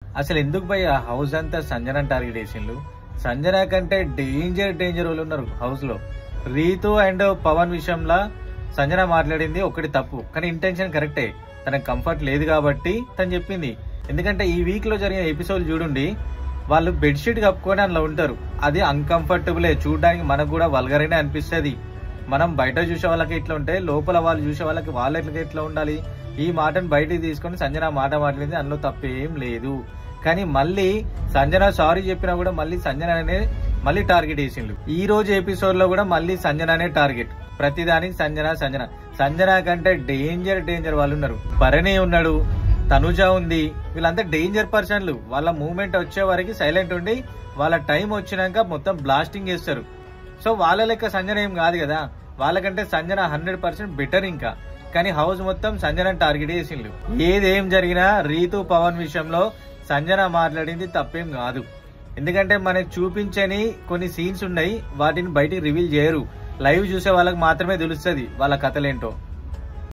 అసలు ఎందుకు భయ్ ఆ హౌస్ అంతా సంజన టార్గెట్ వేసిండ్రు? సంజన కంటే డేంజర్ వాళ్ళు ఉన్నారు హౌస్ లో. రీతు అండ్ పవన్ విషయంలో సంజన మాట్లాడింది ఒకటి తప్పు, కానీ ఇంటెన్షన్ కరెక్టే. తనకు కంఫర్ట్ లేదు కాబట్టి తను చెప్పింది. ఎందుకంటే ఈ వీక్ లో జరిగిన ఎపిసోడ్ చూడండి, వాళ్ళు బెడ్షీట్ కప్పుకొని అందులో ఉంటారు. అది అన్కంఫర్టబులే, చూడడానికి మనకు కూడా వల్గరైనా అనిపిస్తుంది. మనం బయట చూసే వాళ్ళకి ఇట్లా ఉంటే లోపల వాళ్ళు చూసే వాళ్ళకి వాళ్ళకి ఎట్లా ఉండాలి? ఈ మాటను బయటికి తీసుకొని సంజన మాట మాట్లాడింది, అందులో తప్పేం లేదు. కానీ మళ్ళీ సంజన సారీ చెప్పినా కూడా మళ్ళీ సంజననే మళ్ళీ టార్గెట్ వేసిండు. ఈ రోజు ఎపిసోడ్ లో కూడా మళ్ళీ సంజననే టార్గెట్. ప్రతిదానికి సంజన కంటే డేంజర్ వాళ్ళు ఉన్నారు. భరణి ఉన్నాడు, తనుజ ఉంది, వీళ్ళంతా డేంజర్ పర్సన్లు. వాళ్ళ మూవ్మెంట్ వచ్చే వరకు సైలెంట్ ఉండి వాళ్ళ టైం వచ్చినాక మొత్తం బ్లాస్టింగ్ చేస్తారు. సో వాళ్ళ లెక్క సంజన ఏం కాదు కదా, వాళ్ళకంటే సంజన 100% బెటర్ ఇంకా. కానీ హౌస్ మొత్తం సంజన టార్గెట్ చేసిండు. ఏదేం జరిగినా రీతు పవన్ విషయంలో సంజన మాట్లాడింది తప్పేం కాదు. ఎందుకంటే మనకు చూపించని కొన్ని సీన్స్ ఉన్నాయి, వాటిని బయటికి రివీల్ చేయరు. లైవ్ చూసే వాళ్ళకి మాత్రమే తెలుస్తుంది వాళ్ళ కథలేంటో.